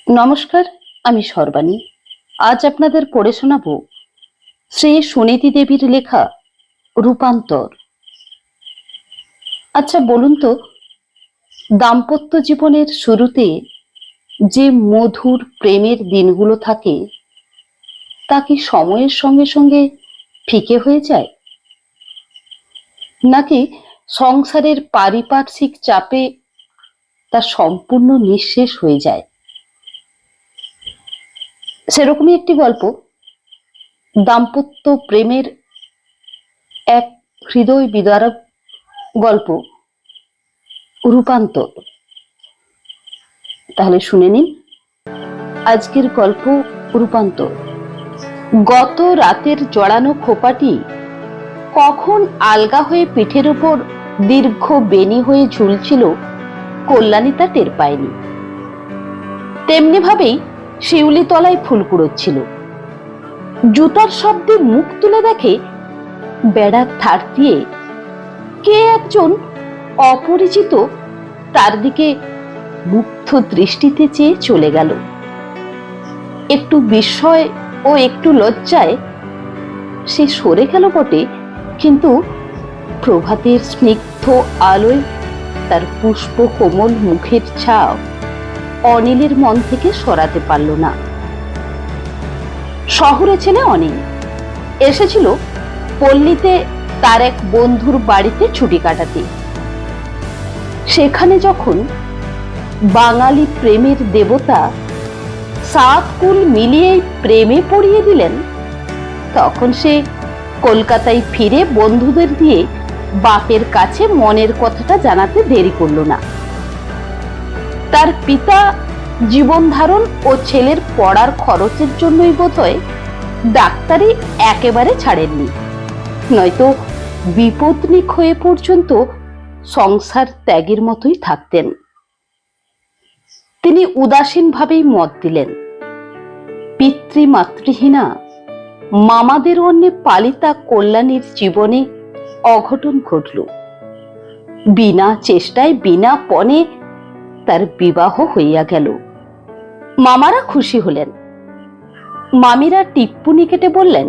নমস্কার, আমি সর্বাণী। আজ আপনাদের পড়ে শোনাবো শ্রী সুনীতি দেবীর লেখা রূপান্তর। আচ্ছা বলুন তো, দাম্পত্য জীবনের শুরুতে যে মধুর প্রেমের দিনগুলো থাকে তা কি সময়ের সঙ্গে সঙ্গে ফিকে হয়ে যায়, নাকি সংসারের পারিপার্শ্বিক চাপে তা সম্পূর্ণ নিঃশেষ হয়ে যায়? সেরকমই একটি গল্প, দাম্পত্য প্রেমের এক হৃদয় বিদারক গল্প, রূপান্তর। তাহলে শুনে নিন আজকের গল্প রূপান্তর। গত রাতের জড়ানো খোপাটি কখন আলগা হয়ে পিঠের উপর দীর্ঘ বেনি হয়ে ঝুলছিল কল্যাণী তা টের পায়নি। তেমনি ভাবেই শিউলি তলায় ফুল কুড়োচ্ছিল। জুতার শব্দে মুখ তুলে দেখে বেড়ার ধার দিয়ে কে একজন অপরিচিত তার দিকে মুগ্ধ দৃষ্টিতে চেয়ে চলে গেল। একটু বিস্ময় ও একটু লজ্জায় সে সরে গেল বটে, কিন্তু প্রভাতের স্নিগ্ধ আলোয় তার পুষ্প কোমল মুখের ছাপ অনিলের মন থেকে সরাতে পারল না। শহরে ছেলে অনিল এসেছিল পল্লীতে তার এক বন্ধুর বাড়িতে ছুটি কাটাতে। সেখানে যখন বাঙালি প্রেমের দেবতা সাত কুল মিলিয়ে প্রেমে পড়িয়ে দিলেন, তখন সে কলকাতায় ফিরে বন্ধুদের দিয়ে বাপের কাছে মনের কথাটা জানাতে দেরি করল না। তার পিতা জীবন ধারণ ও ছেলের পড়ার খরচের জন্যই বোধহয় ডাক্তারি একেবারে ছাড়েননি, নয়তো বিপত্নিক হয়ে পর্যন্ত সংসার ত্যাগের মতোই থাকতেন। তিনি উদাসীন ভাবেই মত দিলেন। পিতৃমাতৃহীনা মামাদের অন্যে পালিতা কল্যাণীর জীবনে অঘটন ঘটল। বিনা চেষ্টায় বিনা পণে তার বিবাহ হইয়া গেল। মামারা খুশি হলেন। মামিরা টিপ্পুনি কেটে বললেন,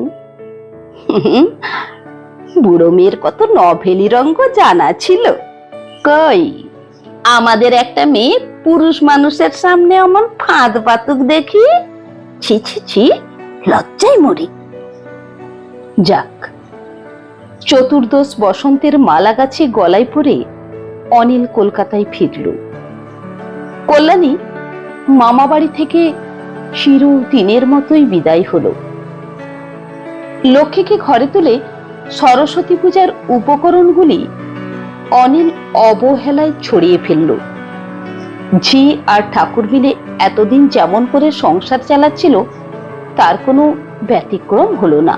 বুড়ো মেয়ের কত নভেলি রঙ্গ জানা ছিল। কই, আমাদের একটা মেয়ে পুরুষ মানুষের সামনে অমন ফাঁদ পাতুক দেখি, ছি ছি ছি, লজ্জায় মরি। যাক, চতুর্দশ বসন্তের মালা গাছে গলায় পরে অনিল কলকাতায় ফিরল। কল্যাণী মামা বাড়ি থেকে চিরদিনের মতোই বিদায় হলো। লক্ষ্মীকে ঘরে তুলে সরস্বতী পূজার উপকরণগুলি অনিল অবহেলায় ছড়িয়ে ফেলল। ঝি আর ঠাকুর মিলে এতদিন যেমন করে সংসার চালাচ্ছিল তার কোনো ব্যতিক্রম হলো না।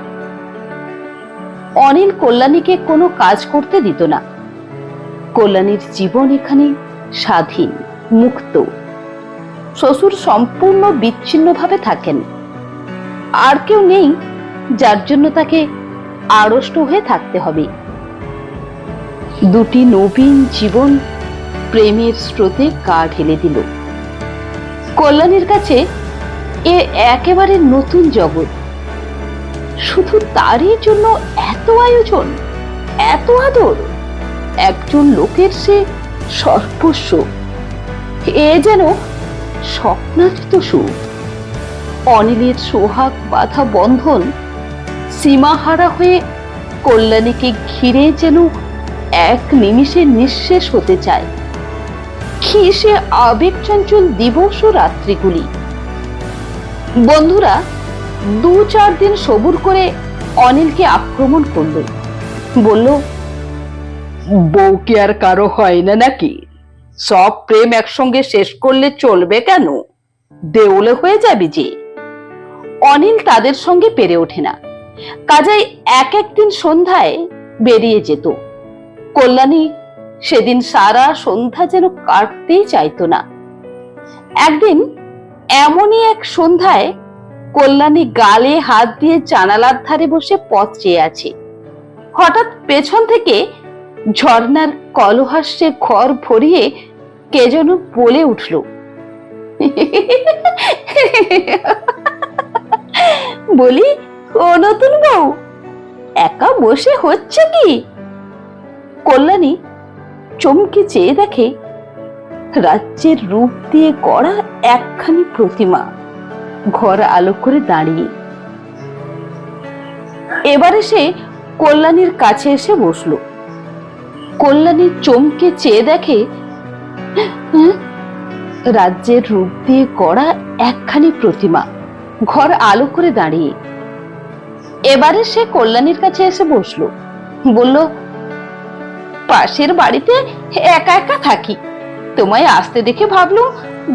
অনিল কল্যাণীকে কোনো কাজ করতে দিত না। কল্যাণীর জীবন এখানে স্বাধীন, মুক্ত। শ্বশুর সম্পূর্ণ বিচ্ছিন্নভাবে থাকেন। আর কেউ নেই যার জন্য তাকে আড়ষ্ট হয়ে থাকতে হবে। দুটি নবীন জীবন প্রেমের স্রোতে গা ঢেলে দিল। কল্যাণীর কাছে এ একেবারে নতুন জগৎ। শুধু তারই জন্য এত আয়োজন, এত আদর, একজন লোকের সে সর্বস্ব। এ যেন স্বপ্নাতীত সুখ। অনিলের সোহাগ বাঁধা বন্ধন সীমাহারা হয়ে কল্যাণীকে ঘিরে যেন এক নিমিষে নিঃশেষ হতে চায়। কি সে আবেগ চঞ্চল দিবস ও রাত্রিগুলি! বন্ধুরা 2-4 দিন সবুর করে অনিলকে আক্রমণ করল। বলল, বউ কি আর কারো হয় না নাকি? সব প্রেম একসঙ্গে শেষ করলে চলবে কেন? দেউলে হয়ে যাবি যে। অনিল তাদের সঙ্গে পেরে ওঠে না, কাজেই এক একদিন সন্ধ্যায় বেরিয়ে যেত। কল্যাণী সেদিন সারা সন্ধ্যা যেন কাটতেই চাইতো না। একদিন এমনই এক সন্ধ্যায় কল্যাণী গালে হাত দিয়ে জানালার ধারে বসে পথ চেয়ে আছে। হঠাৎ পেছন থেকে ঝর্ণার কলহাস্যে ঘর ভরিয়ে কে যেন বলে উঠল, বলি, ও নতুন বউ, একা বসে হচ্ছে কি? কল্যাণী চমকে চেয়ে দেখে রাজ্যের রূপ দিয়ে গড়া একখানি প্রতিমা ঘর আলো করে দাঁড়িয়ে। এবারে সে কল্যাণীর কাছে এসে বসলো। কল্যাণী চমকে চেয়ে দেখে রাজ্যের রূপ দিয়ে গড়া একখানি প্রতিমা ঘর আলো করে দাঁড়িয়ে। এবারে সে কল্যাণীর কাছে এসে বসলো, বলল, পাশের বাড়িতে একা একা থাকি, তোমায় আসতে দেখে ভাবলুম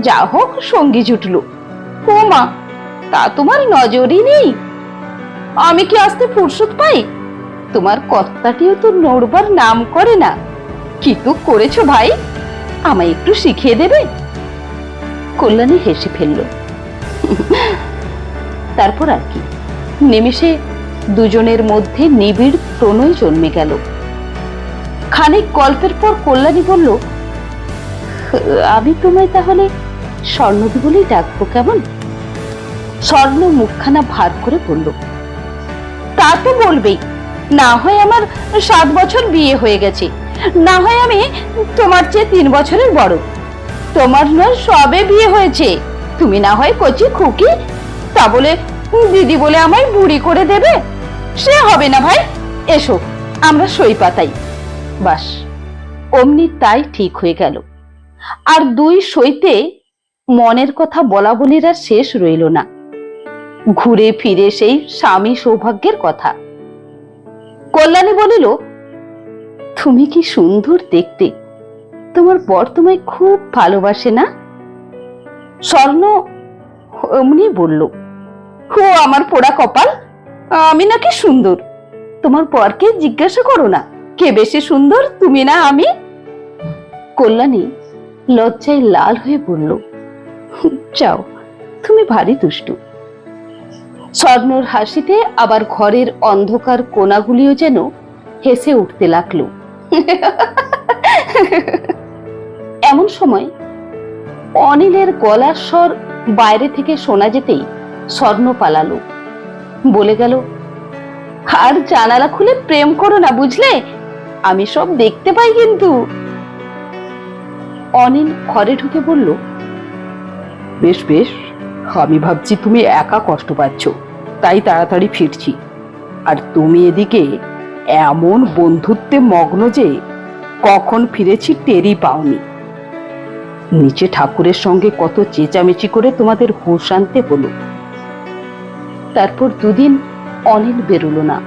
যা হোক সঙ্গী জুটলো। ও মা, তা তোমার নজরই নেই? আমি কি আসতে ফুরসত পাই? তোমার কর্তাটিও তো নড়বার নাম করে না। কি তো করেছো ভাই, আমায় একটু শিখিয়ে দেবে? কল্যাণী হেসে ফেলল। তারপর আর কি, নিমেষে দুজনের মধ্যে নিবিড় প্রণয় জন্মে গেল। খানিক গল্পের পর কল্যাণী বলল, আমি তোমায় তাহলে স্বর্ণদি বলেই ডাকবো, কেমন? স্বর্ণ মুখখানা ভার করে বলল, তা তো বলবেই। না হয় আমার 7 বছর বিয়ে হয়ে গেছে, না হয় আমি তোমার চেয়ে 3 বছরের বড়। তোমার নয় সবে বিয়ে হয়েছে, তুমি না হয় কচি খুকি, তা বলে দিদি বলে আমায় বুড়ি করে দেবে? সে হবে না ভাই, এসো আমরা সই পাতাই। বাস, অমনি তাই ঠিক হয়ে গেল। আর দুই সইতে মনের কথা বলা বলির আর শেষ রইল না। ঘুরে ফিরে সেই স্বামী সৌভাগ্যের কথা। কল্যাণী বলিল, তুমি কি সুন্দর দেখতে, তোমার বর তোমায় খুব ভালোবাসে না? স্বর্ণ অমনি বলল, ও আমার পোড়া কপাল, আমি নাকি সুন্দর? তোমার বরকে জিজ্ঞাসা করো না, কে বেশি সুন্দর, তুমি না আমি? কল্যাণী লজ্জায় লাল হয়ে বলল, যাও, তুমি ভারী দুষ্টু। স্বর্ণর হাসিতে আবার ঘরের অন্ধকার কোণাগুলিও যেন হেসে উঠতে লাগলো। এমন সময় অনিলের গলার স্বর বাইরে থেকে শোনা যেতেই স্বর্ণ পালালো, বলে গেল, আর জানালা খুলে প্রেম করো না, বুঝলে? আমি সব দেখতে পাই কিন্তু। অনিল ঘরে ঢুকে বলল, বেশ বেশ, আমি ভাবছি তুমি একা কষ্ট পাচ্ছ, তাই তাড়াতাড়ি ফিরছি। আর তুমি এদিকে এমন বন্ধুত্বে মগ্ন যে কখন ফিরেছি টেরই পাওনি। নিচে ঠাকুরের সঙ্গে কত চেঁচামেচি করে তোমাদের হুঁশ আনতে হলো। তারপর 2 দিন অনিল বেরোলো না।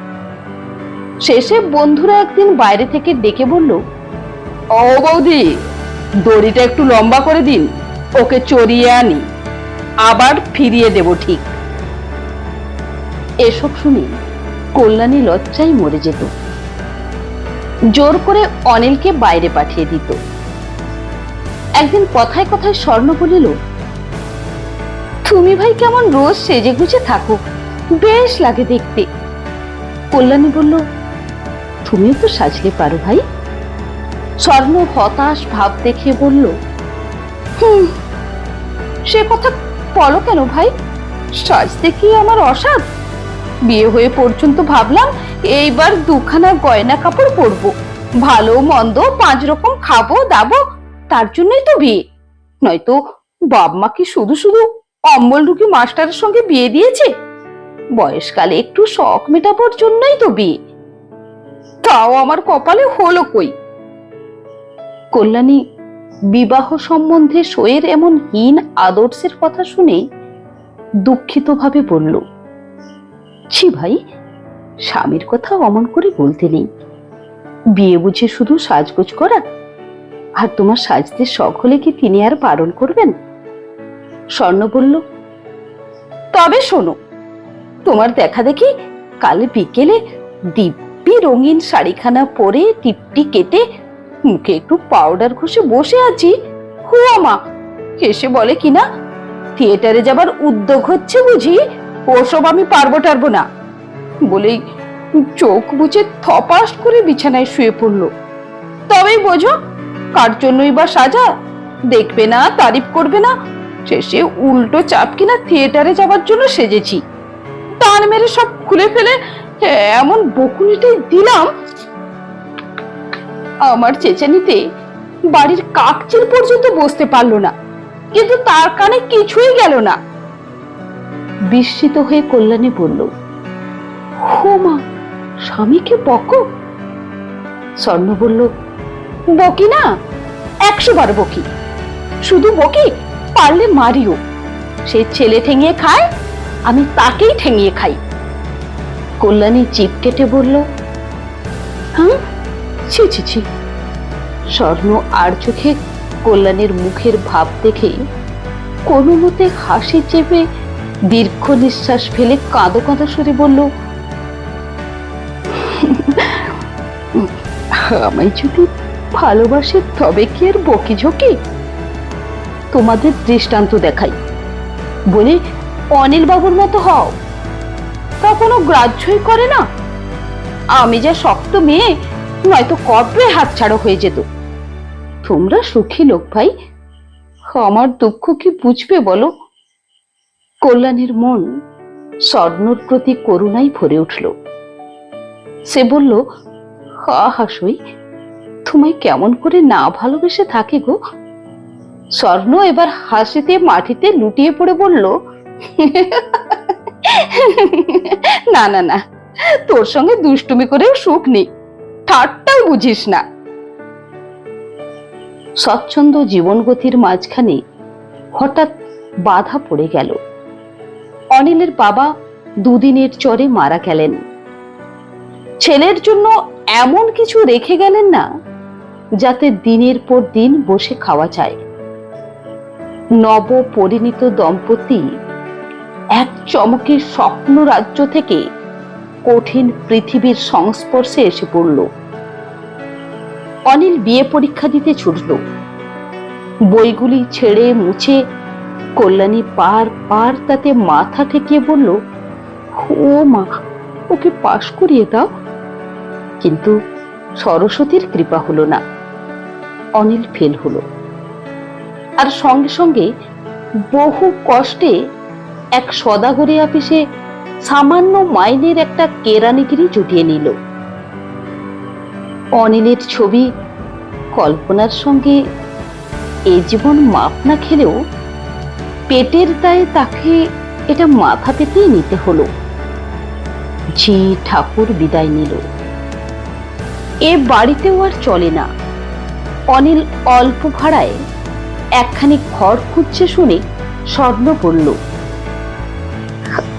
শেষে বন্ধুরা একদিন বাইরে থেকে ডেকে বলল, ও বৌদি, দড়িটা একটু লম্বা করে দিন, ওকে চড়িয়ে আনি, আবার ফিরিয়ে দেব ঠিক। এসব শুনে কল্যাণী লজ্জায় মরে যেত। জোর করে অনিলকে বাইরে পাঠিয়ে দিত। একদিন কথায় কথায় স্বর্ণ বলিল, তুমি ভাই কেমন রোজ সেজে গুজে থাকো, বেশ লাগে দেখতে। কল্যাণী বলল, তুমিও তো সাজলে পারো ভাই। স্বর্ণ হতাশ ভাব দেখে বলল, সে কথা বলো কেন ভাই, সাজতে কি আমার অসাধ? বিয়ে হয়ে পর্যন্ত ভাবলাম এইবার 2খানা গয়না কাপড় পরবো, ভালো মন্দ 5 রকম খাবো দাবো, তার জন্যই তো বিয়ে। নয়তো বাপ মা কি শুধু শুধু অম্বল ঢুকি মাস্টারের সঙ্গে বিয়ে দিয়েছে? বয়সকালে একটু শখ মেটাবার জন্যই তো বিয়ে, তাও আমার কপালে হলো কই। কল্যাণী বিবাহ সম্বন্ধে সইয়ের এমন হীন আদর্শের কথা শুনে দুঃখিত ভাবে বলল, ছি ভাই, স্বামীর কথা অমন করে বলতে নেই। বিয়ে বুঝে শুধু সাজগোজ করা, আর তোমার সাজতে শখ হলে কি তিনি আর বারণ করবেন? স্বর্ণ বলল, তবে শোনো, তোমার দেখা দেখি কাল বিকেলে দিব্যি রঙিন শাড়িখানা পরে টিপটি কেটে মুখে একটু পাউডার ঘষে বসে আছি, হুয়া মা এসে বলে কিনা থিয়েটারে যাবার উদ্যোগ হচ্ছে বুঝি, ওসব আমি পারবো না বলেই চোখ বুঝে থপাস করে বিছানায় শুয়ে পড়ল। তবেই বোঝো কার জন্যই বা সাজা, দেখবে না, তারিফ করবে না, শেষে উল্টো চাপ কিনা থিয়েটারে যাবার জন্য সেজেছি। টান মেরে সব খুলে ফেলে এমন বকুনিটাই দিলাম, আমার চেঁচানিতে বাড়ির কাকচিল পর্যন্ত বসতে পারলো না, কিন্তু তার কানে কিছুই গেল না। বিস্মিত হয়ে কল্যাণী বলল, হো মা, স্বামীকে বকো? স্বর্ণ বলল, বকি না, 100 বার বকি। শুধু বকি, পারলে মারিও। সে ছেলে ঠেঙিয়ে খায়, আমি তাকেই ঠেঙিয়ে খাই। কল্যাণী জিভ কেটে বলল, হ্যাঁ, ছি ছি ছি। স্বর্ণ আর চোখে কল্যাণীর মুখের ভাব দেখে কোনো মতে হাসি চেপে দীর্ঘ নিঃশ্বাস ফেলে কাঁদো কাঁদো সুরে বলল, আমায় যদি ভালোবাসে তবে কি আর বকি ঝোঁকি? তোমাদের দৃষ্টান্ত দেখাই, বলে অনিল বাবুর মতো হও। তা কোনো গ্রাহ্যই করে না। আমি যা শক্ত মেয়ে, নয়তো কবে হাতছাড়া হয়ে যেত। তোমরা সুখী লোক ভাই, আমার দুঃখ কি বুঝবে বলো? কল্যাণীর মন স্বর্ণর প্রতি করুণাই ভরে উঠল। সে বলল, হাসই, তোমায় কেমন করে না ভালোবেসে থাকে গো? স্বর্ণ এবার হাসিতে মাটিতে লুটিয়ে পড়ে বলল, না না না, তোর সঙ্গে দুষ্টুমি করেও সুখ নেই, ঠাট্টাও বুঝিস না। স্বচ্ছন্দ জীবনগতির মাঝখানে হঠাৎ বাধা পড়ে গেল। অনিলের বাবা দুদিনের জ্বরে মারা গেলেন। ছেলের জন্য এমন কিছু রেখে গেলেন না যাতে দিনের পর দিন বসে খাওয়া যায়। নব পরিণীত দম্পতি এক চমকে স্বপ্ন রাজ্য থেকে কঠিন পৃথিবীর সংস্পর্শে এসে পড়ল। অনিল বিয়ে পরীক্ষা দিতে ছুটল। বইগুলি ছেড়ে মুছে কল্যাণী পার পার তাতে মাথা ঠেকিয়ে বলল, ও মা, ওকে পাশ করিয়ে দাও। কিন্তু সরস্বতীর কৃপা হলো না, অনিল ফেল হলো। আর সঙ্গে সঙ্গে বহু কষ্টে এক সদাগরি অফিসে সামান্য মাইনের একটা কেরানিগিরি জুটিয়ে নিল। অনিলের ছবি কল্পনার সঙ্গে এ জীবন মাপ না খেলেও পেটের দায়ে তাকে এটা মাথা পেতেই নিতে হলো। জি ঠাকুর বিদায় নিল। এ বাড়িতেও আর চলে না। অনিল অল্প ভাড়ায় একখানি ঘর খুঁজছে শুনে স্বর্ণ বলল,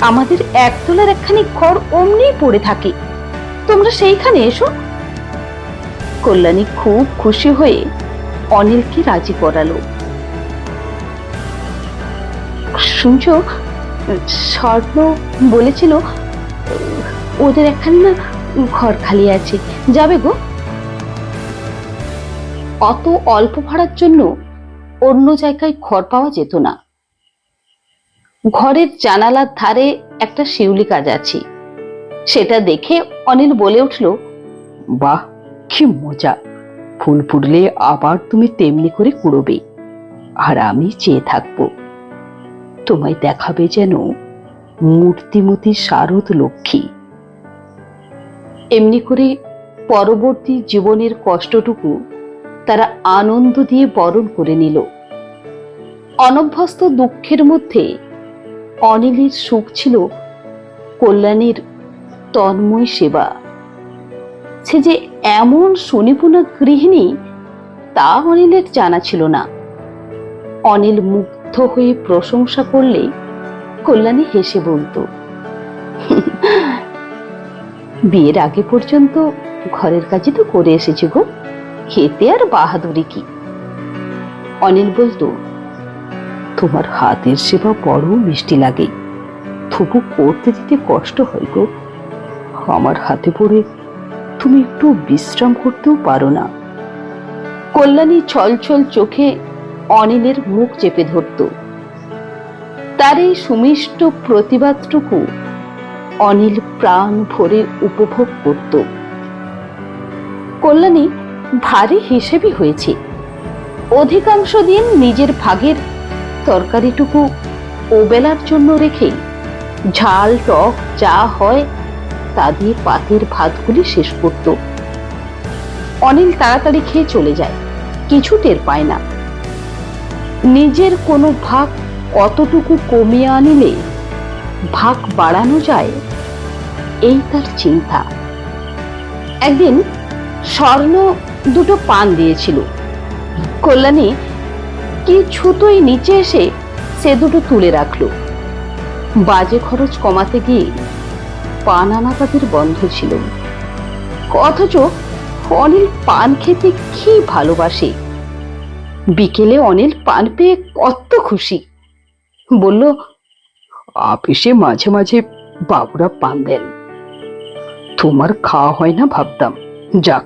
আমাদের একতলার একখানি ঘর অমনি পড়ে থাকে, তোমরা সেইখানে এসো। কল্যাণী খুব খুশি হয়ে অনিলকে রাজি করালো। শুনছো, স্বর্ণ বলেছিল ওদের একখানি না ঘর খালি আছে, যাবে গো? অত অল্প ভাড়ার জন্য অন্য জায়গায় ঘর পাওয়া যেত না। ঘরের জানালার ধারে একটা শিউলি গাছ আছে, সেটা দেখে অনিল বলে উঠল, বাহ, কি মজা! ফুল ফুটলে আবার তুমি তেমনি করে কুড়োবে, আর আমি চেয়ে থাকবো। তোমায় দেখাবে যেন মূর্তিমতী শারদ লক্ষ্মী। এমনি করে পরবর্তী জীবনের কষ্টটুকু তারা আনন্দ দিয়ে বরণ করে নিল। অনভ্যস্ত দুঃখের মধ্যে অনিলের সুখ ছিল কল্যাণীর তন্ময় সেবা। সে যে এমন সুনিপুণা গৃহিণী তা অনিলের জানা ছিল না। অনিল মুগ্ধ হয়ে প্রশংসা করলে কল্যাণী হেসে বলতো, বিয়ের আগে পর্যন্ত ঘরের কাজই তো করে এসেছি গো, খেতে আর বাহাদুরি কি? অনিল বলতো, তোমার হাতের সেবা বড় মিষ্টি লাগে, তবু করতে দিতে কষ্ট হয় গো। আমার হাতে পড়ে তুমি একটু বিশ্রাম করতেও পারো না। কল্যাণী ছলছল চোখে অনিলের মুখ চেপে ধরত। তার এই সুমিষ্ট প্রতিবাদটুকু অনিল প্রাণ ভরে উপভোগ করত। কল্যাণী ভারী হিসেবি হয়েছে। অধিকাংশ দিন নিজের ভাগের তরকারিটুকু ওবেলার জন্য রেখে ঝাল টক যা হয় তা দিয়ে পাতের ভাতগুলি শেষ করত। অনিল তাড়াতাড়ি খেয়ে চলে যায়, কিছু টের পায় না। নিজের কোনো ভাগ কতটুকু কমিয়ে আনিলে ভাগ বাড়ানো যায়, এই তার চিন্তা। একদিন স্বর্ণ দুটো পান দিয়েছিল। কল্যাণী কিছুতেই নিচে এসে সে দুটো তুলে রাখলো। বাজে খরচ কমাতে গিয়ে পান আনা তাদের বন্ধ ছিল, অথচ অনিল পান খেতে কি ভালোবাসে। বিকেলে অনিল পান পেয়ে কত খুশি, বলল, অফিসে মাঝে মাঝে বাবুরা পান দেন, তোমার খাওয়া হয় না ভাবতাম, যাক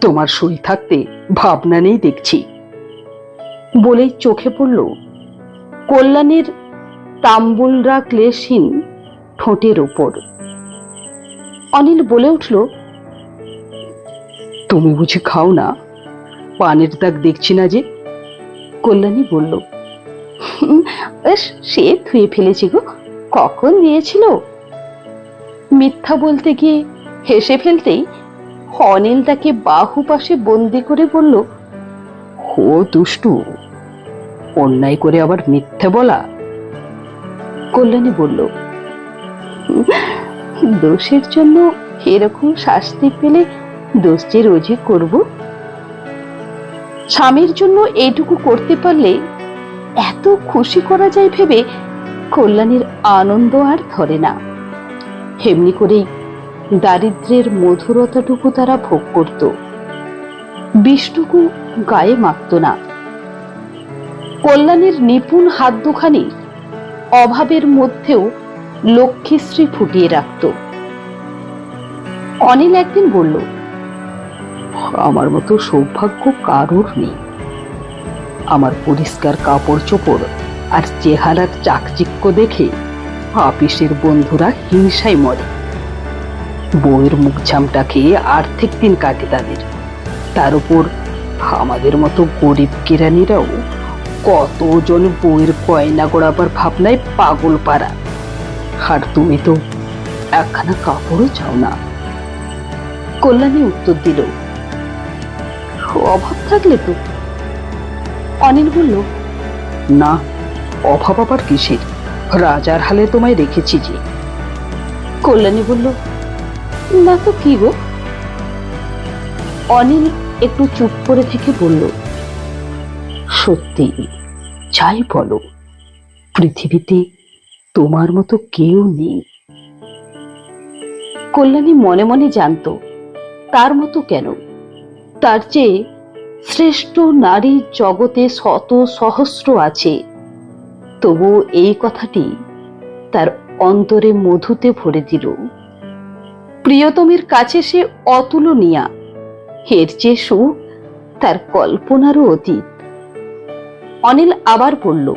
তোমার সই থাকতে ভাবনা নেই দেখছি। বলেই চোখে পড়ল কল্যাণীর তাম্বুলরা ক্লেশহীন ঠোঁটের উপর। অনিল বলে উঠল, তুমি বুঝি খাও না? পানের দাগ দেখছি না যে। কল্যাণী বলল, সে ধুয়ে ফেলেছি গো, কখন দিয়েছিল। মিথ্যা বলতে গিয়ে হেসে ফেলতেই অনিল তাকে বাহু পাশে বন্দি করে বলল, ও দুষ্টু, অন্যায় করে আবার মিথ্যে বলা। কল্যাণী বলল, দোষের জন্য এরকম শাস্তি পেলে দোষ যে রোজই করব। স্বামীর জন্য এইটুকু করতে পারলে এত খুশি করা যায় ভেবে কল্যাণীর আনন্দ আর ধরে না। এমনি করেই দারিদ্র্যের মধুরতাটুকু তারা ভোগ করত, বিষটুকু গায়ে মাখত না। কল্যাণীর নিপুণ হাত দুখানি অভাবের মধ্যেও লক্ষ্মীশ্রী ফুটিয়ে রাখত। অনিল একদিন বলল, আমার মতো সৌভাগ্য কারোর নেই। আমার পরিষ্কার কাপড় চোপড় আর চেহারার চাকচিক্য দেখে অফিসের বন্ধুরা হিংসায় মরে। বউয়ের মুখ ঝামটা খেয়ে আর্থিক দিন কাটে তাদের, তার উপর আমাদের মতো গরিব কেরানিরাও কতজন বউয়ের গয়না গড়াবার ভাবনায় পাগল পাড়া। আর তুমি তো একখানা কাপড়ও চাও না। কল্যাণী উত্তর দিল, অভাব থাকলে তো। অনিল বলল, না, অভাব আবার কিসের, রাজার হালে তোমায় রেখেছি যে। কল্যাণী বলল, না তো কি গো। অনিল একটু চুপ করে থেকে বলল, সত্যি, যাই বলো, পৃথিবীতে তোমার মতো কেউ নেই। কল্যাণী মনে মনে জানত তার মতো কেন, তার চেয়ে শ্রেষ্ঠ নারী জগতে শত সহস্র আছে। তবু এই কথাটি তার অন্তরে মধুতে ভরে দিল। প্রিয়তমের কাছে সে অতুলনীয়া, এর চেয়ে সুখ তার কল্পনারও অতীত। অনিল আবার বলল,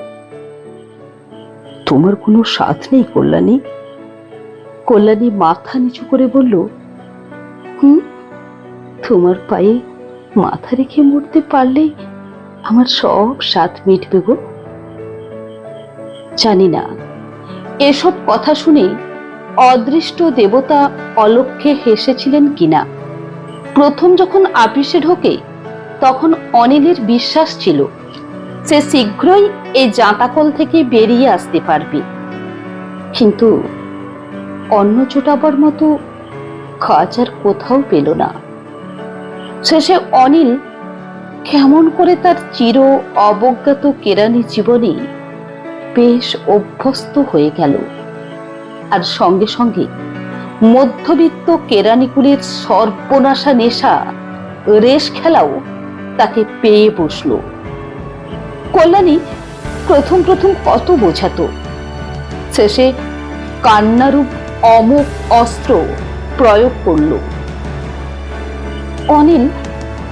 তোমার কোনো সাথ নেই কল্যাণী। কল্যাণী মাথা নিচু করে বলল, তোমার পায়ে মাথা রেখে মরতে পারলেই আমার সব সাথ মিটবে গো। জানি না এসব কথা শুনে অদৃষ্ট দেবতা অলক্ষ্যে হেসেছিলেন কিনা। প্রথম যখন আপিসে ঢোকে তখন অনিলের বিশ্বাস ছিল সে শীঘ্রই এই জাঁতাকল থেকে বেরিয়ে আসতে পারবে, কিন্তু অন্ন চোটাবার মতো কাজ আর কোথাও পেল না। শেষে অনিল কেমন করে তার চির অবজ্ঞাত কেরানি জীবনে বেশ অভ্যস্ত হয়ে গেল, আর সঙ্গে সঙ্গে মধ্যবিত্ত কেরানিকুলের সর্বনাশা নেশা রেশ খেলাও তাকে পেয়ে বসল। কল্যাণী প্রথম প্রথম কত বোঝাতো, শেষে কান্নারূপ অমোঘ অস্ত্র প্রয়োগ করল। অনিল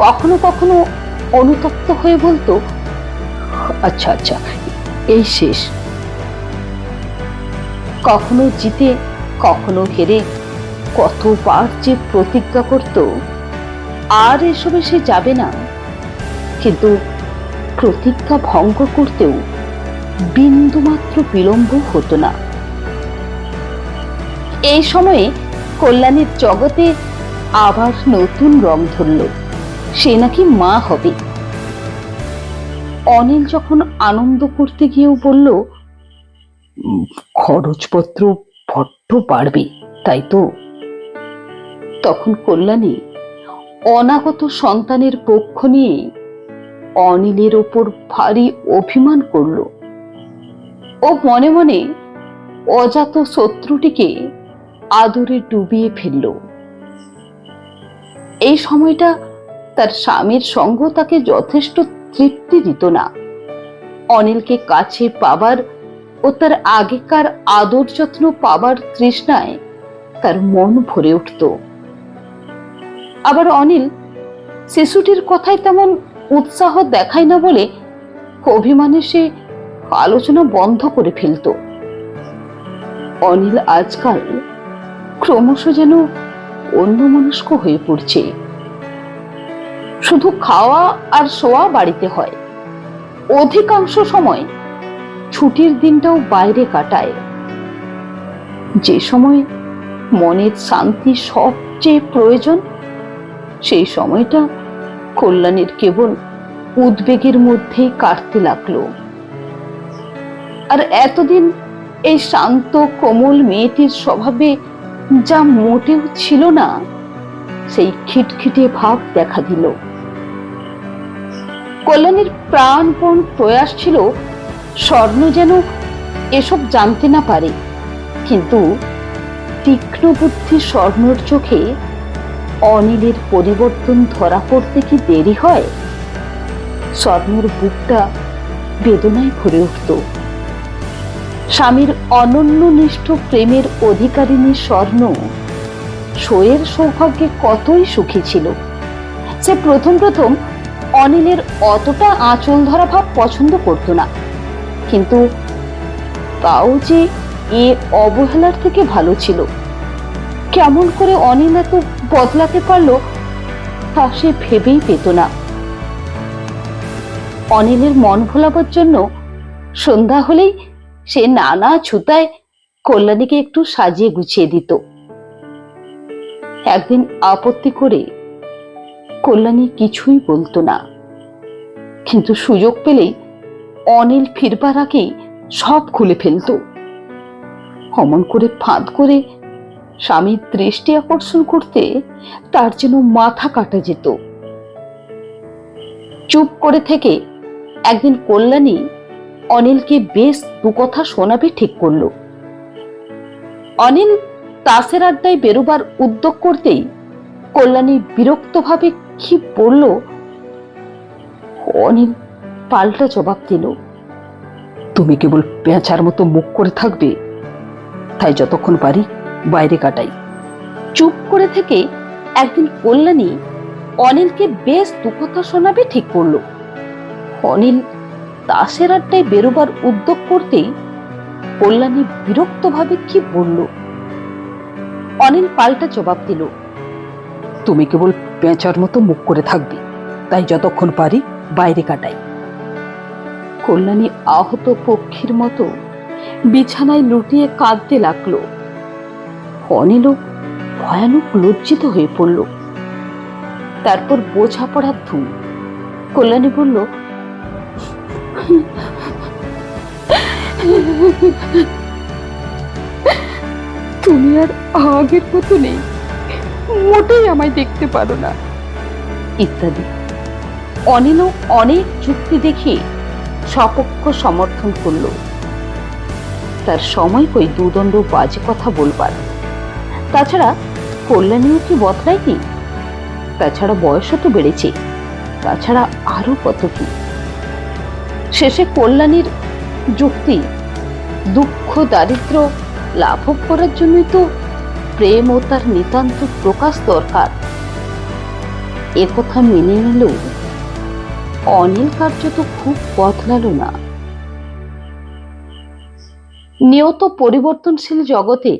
কখনো কখনো অনুতপ্ত হয়ে বলতো, আচ্ছা আচ্ছা, এই শেষ। কখনো জিতে কখনো হেরে কতবার যে প্রতিজ্ঞা করত আর এসবে সে যাবে না, কিন্তু প্রতিজ্ঞা ভঙ্গ করতেও বিন্দুমাত্র বিলম্ব হতো না। এই সময়ে কল্যাণীর জগতে আবার নতুন রং ধরল, সে নাকি মা হবে। অনিল যখন আনন্দ করতে গিয়েও বলল, খরচপত্র বড্ড বাড়বে তাই তো? তখন কল্যাণী অনাগত সন্তানের পক্ষ নিয়ে অনিলের ওপর ভারী অভিমান করল। ও মনে মনে অজাত শত্রুটিকে আদরে ডুবিয়ে ফেলল। এই সময়টা তার স্বামীর সঙ্গ তাকে যথেষ্ট তৃপ্তি দিত না। অনিলকে কাছে পাবার ও তার আগেকার আদর যত্ন পাবার তৃষ্ণায় তার মন ভরে উঠত। আবার অনিল শিশুটির কথায় তেমন উৎসাহ দেখায় না বলে অভিমানে সে আলোচনা বন্ধ করে ফেলত। অনিল আজকাল ক্রমশ যেন অন্যমনস্ক হয়ে পড়ছে। শুধু খাওয়া আর শোয়া বাড়িতে হয়, অধিকাংশ সময় ছুটির দিনটাও বাইরে কাটায়। যে সময় মনের শান্তি সবচেয়ে প্রয়োজন, সেই সময়টা কল্যাণীর কেবল উদ্বেগের মধ্যেই কাটতে লাগলো। আর এতদিন এই শান্ত কোমল মেয়েটির স্বভাবে যা মোটেও ছিল না, সেই খিটখিটে ভাব দেখা দিল। কল্যাণীর প্রাণপণ প্রয়াস ছিল স্বর্ণ যেন এসব জানতে না পারে, কিন্তু তীক্ষ্ণ বুদ্ধি স্বর্ণর চোখে অনিলের পরিবর্তন ধরা পড়তে কি দেরি হয়? স্বর্ণর বুকটা বেদনায় ভরে উঠত। স্বামীর অনন্যনিষ্ঠ প্রেমের অধিকারিণী স্বর্ণ শোয়ের সৌভাগ্যে কতই সুখী ছিল। সে প্রথম প্রথম অনিলের অতটা আঁচল ধরা ভাব পছন্দ করত না, কিন্তু তাও যে এ অবহেলার থেকে ভালো ছিল। কেমন করে অনিল এত বদলাতে পারলো তা সে ভেবেই পেত না। অনিলের মন ভোলাবার জন্য সন্ধ্যা হলেই সে নানা ছুতায় কল্যাণীকে একটু সাজিয়ে গুছিয়ে দিত। একদিন আপত্তি করে কল্যাণী কিছুই বলতো না, কিন্তু সুযোগ পেলেই অনিল ফিরবার আগেই সব খুলে ফেলত। অমন করে ফাঁদ করে স্বামীর দৃষ্টি আকর্ষণ করতে তার যেন মাথা কাটা যেত। চুপ করে থেকে একদিন কল্যাণী অনিলকে বেশ দু কথা শোনাবে ঠিক করল। অনিল তাসের আড্ডায় বেরোবার উদ্যোগ করতেই কল্যাণী বিরক্তভাবে কি বলল, অনিল পাল্টা জবাব দিল, তুমি কেবল পেঁচার মতো মুখ করে থাকবে, তাই যতক্ষণ পারি বাইরে কাটাই। চুপ করে থেকে একদিন কল্যাণী অনিলকে বেশ দু কথা শোনাবে ঠিক করল। অনিল তাসের আড্ডায় বেরোবার উদ্যোগ করতেই কল্যাণী বিরক্তভাবে কি বলল। অনিল পাল্টা জবাব দিল, তুমি কেবল পেঁচার মতো মুখ করে থাকবে, তাই যতক্ষণ পারি বাইরে কাটাই। কল্যাণী আহত পক্ষীর মতো বিছানায় লুটিয়ে কাঁদতে লাগলো। অনিলও ভয়ানক লজ্জিত হয়ে পড়ল। তারপর বোঝাপড়ার ধুম। কল্যাণী বলল, তুমি আর আগের মতো নেই, মোটেই আমায় দেখতে পারো না, ইত্যাদি। অনিলও অনেক যুক্তি দেখিয়ে সপক্ষ সমর্থন করল। তার সময় কই দুদণ্ড বাজে কথা বলবার। তাছাড়া কল্যাণীও কি বদলায়নি? তাছাড়া বয়সও তো বেড়েছে, তাছাড়া আরো কত কি। শেষে কল্যাণীর যুক্তি, দুঃখ দারিদ্র লাঘব করার জন্যই তো প্রেম ও তার নিতান্ত প্রকাশ দরকার। একথা মেনে নিলেও অনিল কার্যত খুব বদলালো না। নিয়ত পরিবর্তনশীল জগতে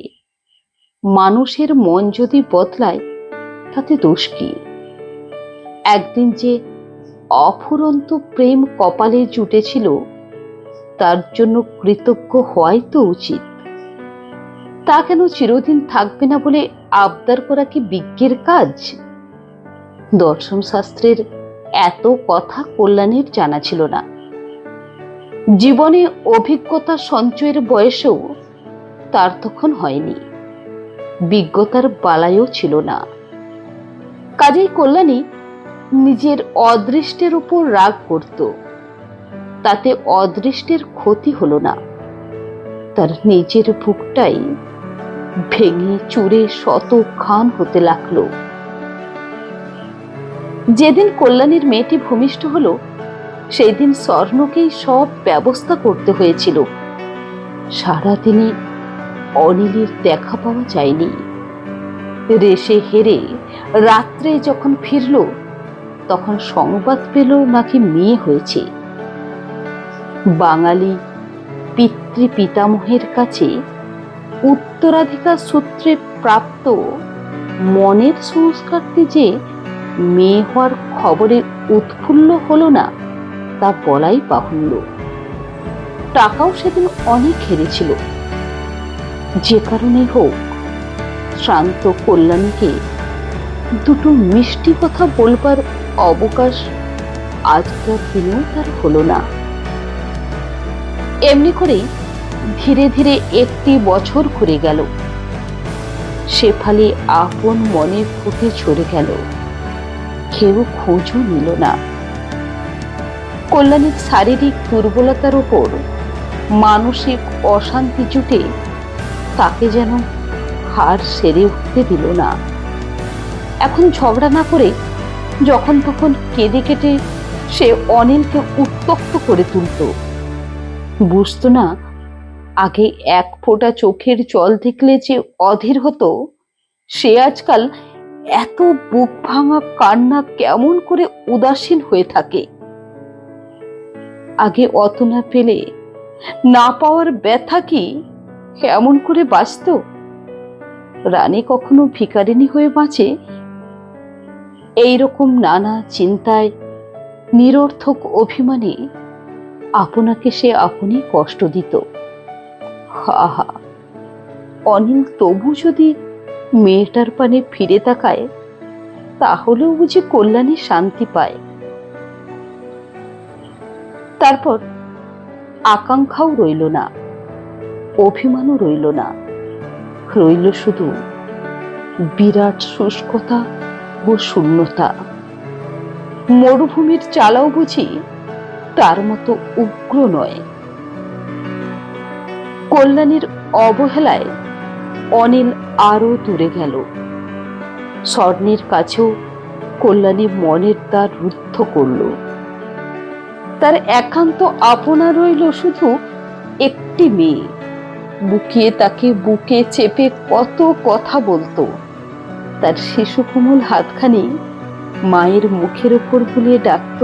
মানুষের মন যদি বদলায় তাতে দোষ কি? একদিন যে অফুরন্ত প্রেম কপালে জুটেছিল, তার জন্য কৃতজ্ঞ হওয়াই তো উচিত। তা কেন চিরদিন থাকবে না বলে আবদার করা কি বিজ্ঞের কাজ? দর্শন শাস্ত্রের এত কথা কল্যাণীর জানা ছিল না। জীবনে অভিজ্ঞতা সঞ্চয়ের বয়সেও তার তখন হয়নি, বিজ্ঞতার বালাইও ছিল না। কাজেই কল্যাণী নিজের অদৃষ্টের উপর রাগ করত। তাতে অদৃষ্টের ক্ষতি হলো না, তার নিজের বুকটাই ভেঙে চুরে শত খান হতে লাগলো। যেদিন কল্যাণীর মেয়েটি ভূমিষ্ঠ হলো, সেই দিন স্বর্ণকেই সব ব্যবস্থা করতে হয়েছিল। সারাদিনে অনিলের দেখা পাওয়া যায়নি। রেশে হেরে রাত্রে যখন ফিরল, তখন সংবাদ পেল নাকি মেয়ে হয়েছে। বাঙালি পিতৃ পিতামহের কাছে উত্তরাধিকার সূত্রে প্রাপ্ত মনের সংস্কারটি যে মেয়ে হওয়ার খবরে উৎফুল্ল হলো না, তা বলাই বাহুল্য। টাকাও সেদিন অনেক হেরেছিল। যে কারণেই হোক, শ্রান্ত কল্যাণীকে দুটো মিষ্টি কথা বলবার অবকাশ আজকার দিনেও তার হলো না। এমনি করেই ধীরে ধীরে একটি বছর ঘুরে গেল। শেফালি আপন মনে ফুটে ঝরে গেল, কেউ খোঁজও নিল না। কল্যাণীর শারীরিক দুর্বলতার উপর মানসিক অশান্তি জুটে তাকে যেন হার সেরে উঠতে দিল না। এখন ঝগড়া না করে যখন তখন কেঁদে কেটে সে অনিলকে উত্তক্ত করে তুলত। বুঝতো না, আগে এক ফোঁটা চোখের জল দেখলে যে অধীর হতো, সে আজকাল এত বুক ভাঙা কান্না কেমন করে উদাসীন হয়ে থাকে। আগে অত না পেলে না পাওয়ার ব্যথা কি এমন করে বাঁচত? রানী কখনো ভিখারিনী হয়ে বাঁচে? এইরকম নানা চিন্তায়, নিরর্থক অভিমানে আপনাকে সে আপনি কষ্ট দিত। হা, অনিল তবু যদি মেয়েটার পানে ফিরে তাকায়, তাহলেও বুঝি কল্যাণী শান্তি পায়। তারপর আকাঙ্ক্ষাও রইল না, অভিমানও রইল না, রইল শুধু বিরাট শুষ্কতা ও শূন্যতা। মরুভূমির চালাও বুঝি তার মতো উগ্র নয়। কল্যাণীর অবহেলায় অনিল আরো দূরে গেল। স্বর্ণের কাছেও কল্যাণী মনের দ্বার রুদ্ধ করল। তার একান্ত আপনা রইল শুধু একটি মেয়ে। বুকিয়ে তাকে বুকে চেপে কত কথা বলতো। তার শিশু কোমল হাতখানি মায়ের মুখের উপর বুলিয়ে ডাকত,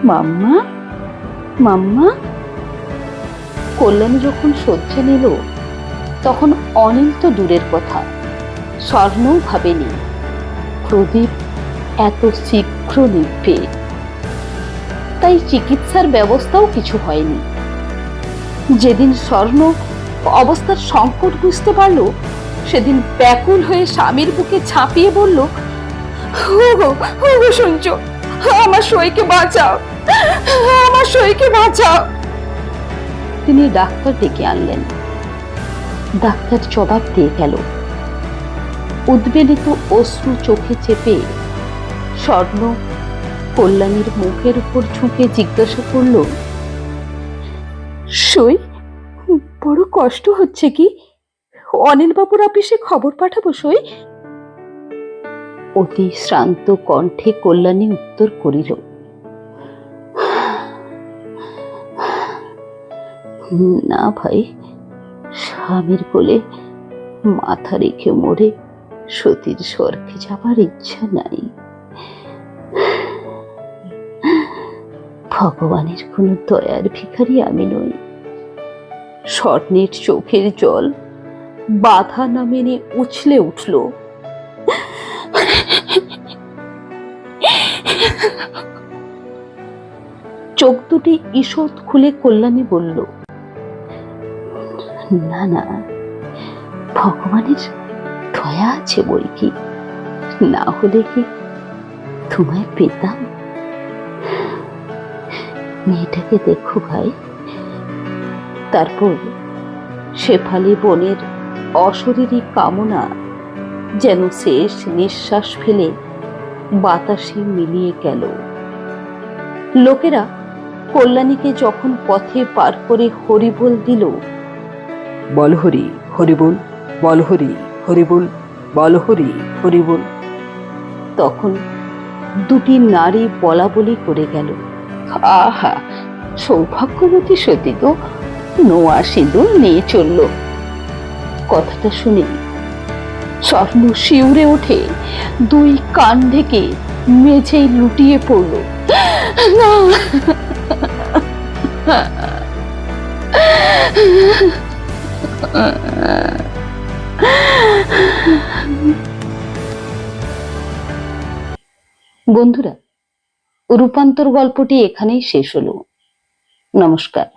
মাম্মা মাম্মা। কল্যাণী যখন শয্যা নিল, তখন অনিল তো দূরের কথা, স্বর্ণও ভাবেনি প্রদীপ এত শীঘ্র নিভবে। তাই চিকিৎসার ব্যবস্থাও কিছু হয়নি। যেদিন স্বর্ণ অবস্থার সংকট বুঝতে পারল, সেদিন ব্যাকুল হয়ে স্বামীর বুকে ঝাঁপিয়ে বলল, শুনছো, আমার সইকে বাঁচাও, আমার সইকে বাঁচাও। তিনি ডাক্তার ডেকে আনলেন। ডাক্তার জবাব দিয়ে গেল। উদ্বেলিত অশ্রু চোখে চেপে স্বর্ণ কল্যাণীর মুখের উপর ঝুঁকে জিজ্ঞাসা করল, সই, বড় কষ্ট হচ্ছে কি? অনিল বাবুর অফিসে খবর পাঠাবো সই? অতি শ্রান্ত কণ্ঠে কল্যাণী উত্তর করিল, না ভাই, স্বামীর কোলে মাথা রেখে মরে সতীর স্বর্গে যাবার ইচ্ছা নাই। ভগবানের কোন দয়ার ভিখারি আমি নই। স্বর্ণের চোখের জল বাধা না মেনে উছলে উঠল। চোখ দুটি ঈষৎ খুলে কল্যাণী বলল, না না, ভগবানের দয়া আছে বই কি, না হলে কি তোমায় পেতাম? মেয়েটাকে দেখো ভাই। তারপর শেফালি বনের অশরীরী কামনা যেন শেষ নিঃশ্বাস ফেলে বাতাসে মিলিয়ে গেল। লোকেরা কল্যাণীকে যখন পথে পার করে হরিবোল দিল, বল হরি হরিবোল, বল হরি হরিবোল, বল হরি হরিবোল, তখন দুটি নারী বলা বলি করে গেল, আহা সৌভাগ্যবতী সতী তো, নোয়া সিঁদুর নিয়ে চলল। কথাটা শুনে স্বর্ণ শিউরে ওঠে, দুই কান ঢেকে মেঝেই লুটিয়ে পড়ল। না, বন্ধুরা, রূপান্তর গল্পটি এখানেই শেষ হলো। নমস্কার।